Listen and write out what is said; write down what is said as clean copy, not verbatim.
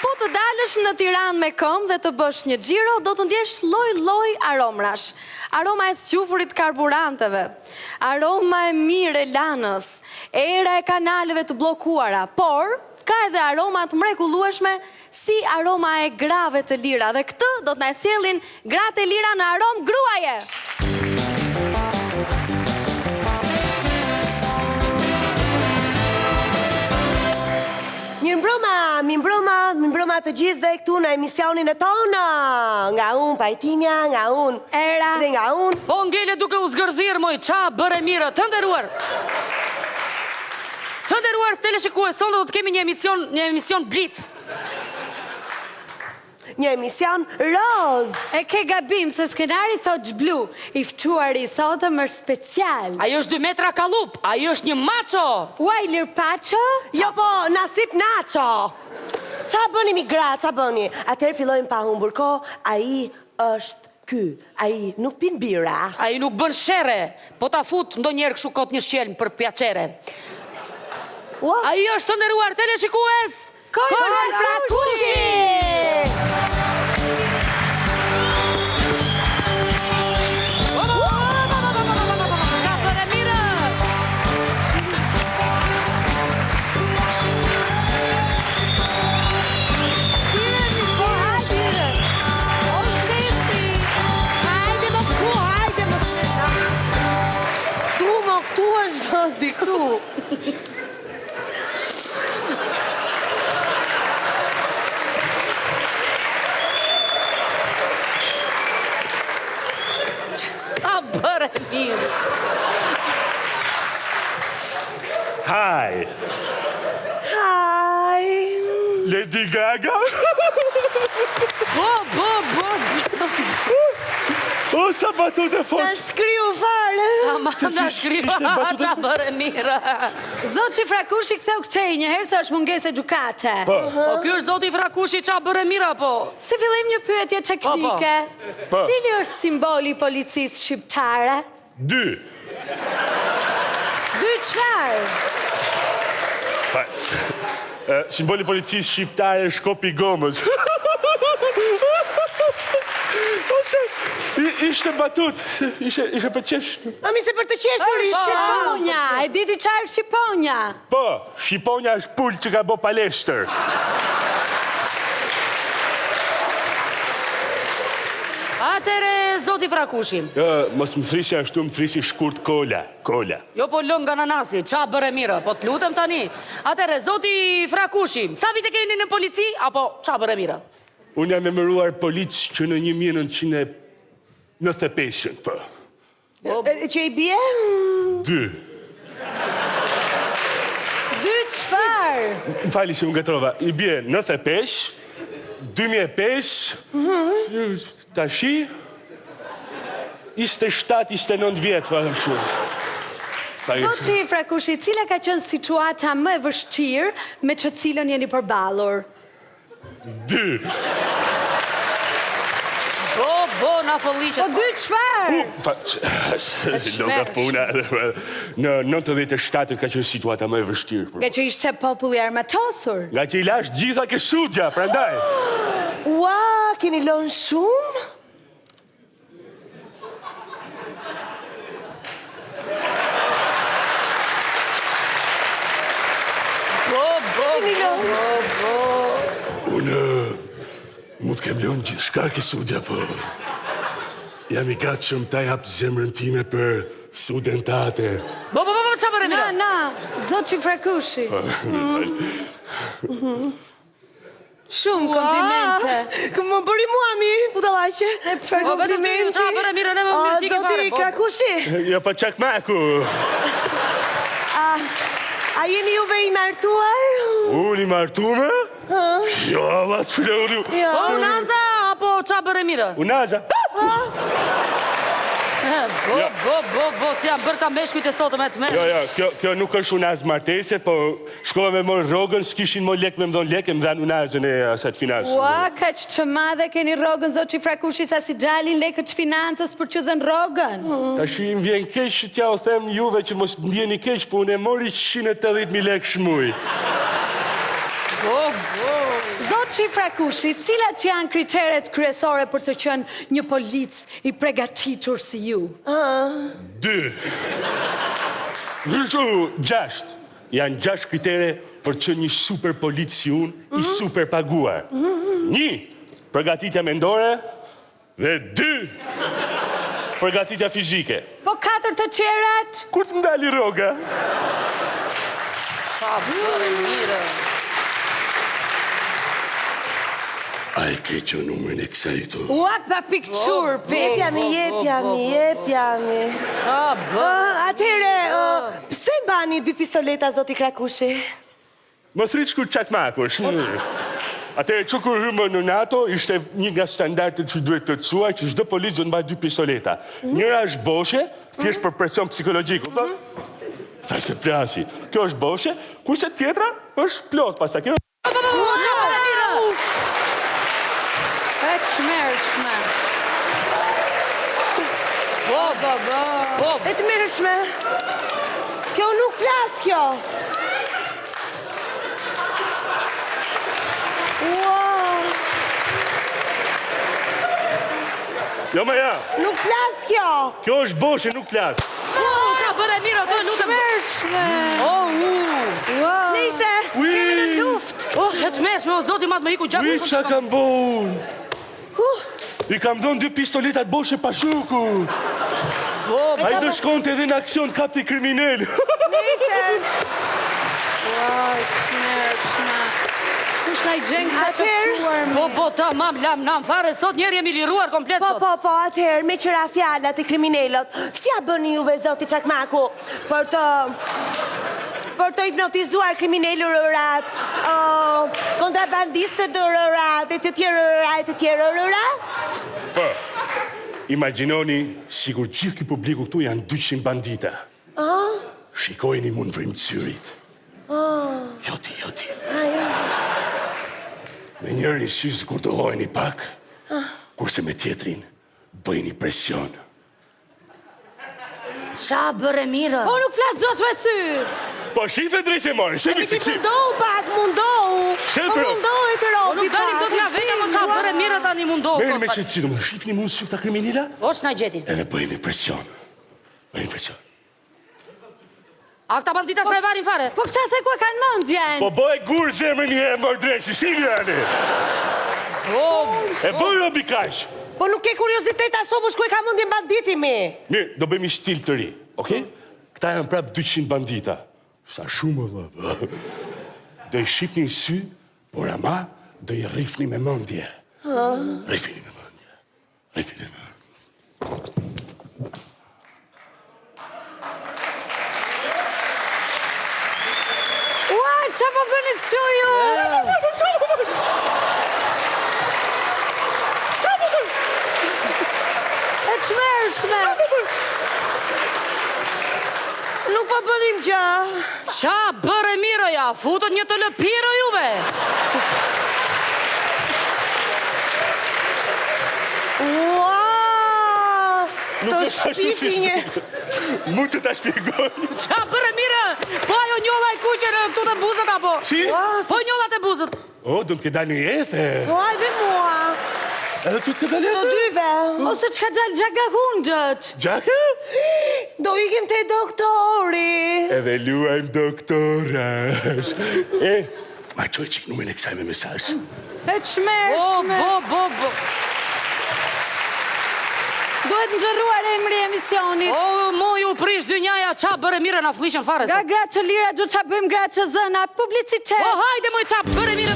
Po të dalësh në Tiranë me këmbë dhe të bësh një xhiro, do të ndjesh lloj-lloj aromrash. Aroma e sqyfurit karburanteve, aroma e mirë e lanës, era e kanaleve të bllokuara, por ka edhe aroma të mrekullueshme si aroma e grave të lira dhe këtë do të na sjellin gratë e lira në aromë gruaje. Mirëmbrëma të gjithë dhe këtu në emisionin e tonë. Nga unë, Pajtinja, nga unë, Era. Dhe nga unë. Po ngele duke u zgërdhir, moj, qa bërë mirë, të nderuar. Të nderuar teleshikues, sonde do të kemi një emision Blitz. Një emision roz. E ke gabim se skenari thot xhblu, i ftuari sotëm është special. Ajo është 2 metra kalup, ajo është një macho. Uaj lirpacho? Jo po, nasip nacho. Qa bëni mi gra, qa bëni? Atëherë fillojmë pa humbur kohë, ai është ky, ai nuk pin bira. Ai nuk bën shere, po ta fut ndonjëherë kështu kot një shqelm për pjacere. Ai është, të nderuar teleshikues, Kojton Frakushi! Hi. Hi. Lady Gaga? O, sa batute fort. Në shkriju fare. Ama në shkriju, qa bërë mirë. Zoti Frakushi ktheu këqej njëherë se është mungesë gjykate. Po ky është zoti Frakushi, qa bërë mirë, po? Si fillim një pyetje teknike. Cili është simboli i policisë shqiptare? 2. 2 çfarë? Simboli policisë shqiptare është kopi gomës. Ose, ishte batut, ishte për qeshë. Ami se për të qeshur ishte. Shqiponja, e diti çfarë është shqiponja? Po, shqiponja është pull që ka bo palestër. Atere, zoti Frakushi. Mos më frisi ashtu, më frisi shkurt kola. Jo po lëng nga nanasi, qa bërë mirë, po të lutem tani. Atere, zoti Frakushi, sa vite keni në polici, apo qa bërë mirë? Unë jam emëruar policë që në 1995, po. Që i bje? 2. 2 çfarë? Më fali që më gatrova. I bje 95, 2005, tashi, 27-29 vjetë, pa shumë. Zoti Frakushi, cila ka qenë situata më e vështirë me që cilën jeni përballur? 2. Po, na fëlliqet. Po 2 çfarë? Loga puna. Në 97 ka qenë situata më e vështirë. Nga që ishte populli armatosur. Nga që i lash gjitha ke sudja, prandaj. Ua, keni lënë shumë? Unë mu të kem lënë gjithë shka ke sudja, po jam I gatë që më ta japë zemrën time për studentate. Po, qa bërë mirë? Na, zoti Frakushi. Shumë komplimente. Më bëri mua mi, budallaqe. Çfarë komplimenti? Qa bërë mirë, ne më mirë t'i ke fare. Zoti Frakushi. Jo, pa qakmaku. A jeni juve I martuar? Unë I martume? Jo, Allah, që le unë. Po, unaza, apo qa bërë mirë? Unaza? Po, si jam bërë ka meshkujt e sotë me të mesh. Jo, kjo nuk është unaz marteset, po shkova me morë rogën, s'kishin mo lek me më dhonë lek, e më dhanë unazën e asat finansë. Ua, ka që të madhe keni rogën, zoti Frakushi, sa si gjallin lekët financës për që dhenë rogën. Ta shi më vjen keq që t'ja o them juve që mos ndjeni keq, po unë e mori 180.000 lek shmuj. Zoti Qoçi Frakushi, cilat që janë kriteret kryesore për të qenë një polic i përgatitur si ju? 2. Nështu 6. Janë 6 kritere për që një super polic si unë, i super paguar. 1. Përgatitja mendore, dhe 2. Përgatitja fizike. Po 4 të tjerat? Kur të ndali roga? Qa bërë mirë. A e ke që numërin e kësaj këtu? Ua pa pikqur, pip. Jepjami. Qa bërë. Atëre, pse mbani 2 pistoleta, zoti Krakushi? Mos rrit shkur çakmakush. Atëherë që kur hymë në NATO, ishte një nga standartet që duhet të tësuar që çdo polic do të mbajë 2 pistoleta. Njëra është boshe, thjesht për presion psikologjik, kupton? Tha se plasi. Kjo është boshe, kurse tjetra është plot, pastaj kjo. E çmershme. Po. E të mërshme. Kjo nuk flas kjo. Jo më ja, Nuk flas kjo. kjo është boshe, nuk plas. Qa bërë mirë, do lutem. Nice. Kemi në luft. E të meshme, o zoti matë me hiku gjaku. Ui, qa kam bon? I kam dhënë 2 pistoletat boshe pashuku. A i do shkonte edhe në aksion kapti kriminel. Nice. Kush na i gjen ka të ftuar me? Po, ta mam, lam, fare, sot njerë jemi liruar komplet sot. Po, atëherë, me qëra fjallat e kriminelot, si a bëni juve zoti Çakmaku për të hipnotizuar kriminelur rërat, kontrabandistët rërat, e të tjerë rërat? Po, imaginoni, sigur gjithë ki publiku këtu janë 200 bandita. Shikojni mund vrim të syrit. Joti. Me njërin syzë kur të lojni pak, kurse me tjetrin bëjni presion. Qa bërë mirë. Po nuk flas zot me sy. Po shife drejtë e mori, shife si qip. Mundohu. Shepro. Mundohu e të Po robi nuk dalim do t'na vete, mo qa bërë mirë ta një mundohë. Meri me që të cidë, më shifni mund sy këta kriminila, Osh na gjeti. edhe bëjni presion. A këta bandita s'na e varin fare? Po këta se ku e kanë mendjen? Po bëj gurë zemën një e mërë drejtë, si janë. E bëj robi kash. Po nuk ke kuriozitet a shofush ku e ka mundjen banditi mi. Mirë, do bëjmë stil të ri, okej? Këta janë prap 200 bandita. Sa shumë, vë. Do i shqipni në sy, por ama do i rifni me mëndje. Rifni me mëndje. Ua, qa po bëni këtu ju? E çmershme. Nuk po bënim gjë. Qa bërë mirë ja, futët një të lëpiro juve. Të shpifi një. Mund të ta shpjegoj. Qa bërë mirë, po ajo njolla i kuqe në këtu të buzët apo? Si? Po njollat e buzët. O, do më ke dalë një jethe. Po, ajde mua. Edhe ty të ke dalë Të jethe? dyve. Ose çka dal gjaga hundët. Gjake? Do ikim te doktori. Edhe luajmë doktorash. Ma qoj qik numën e kësaj me mesazh. E çmershme. Bo. Duhet ndërruar emri i emisionit. O, mo ju prish dynjaja, qa bërë mirë na flishën fare. Nga gratë që lira, gjo qa bëjmë gratë që zëna, publicitet. O, hajde moj qa bërë mirë.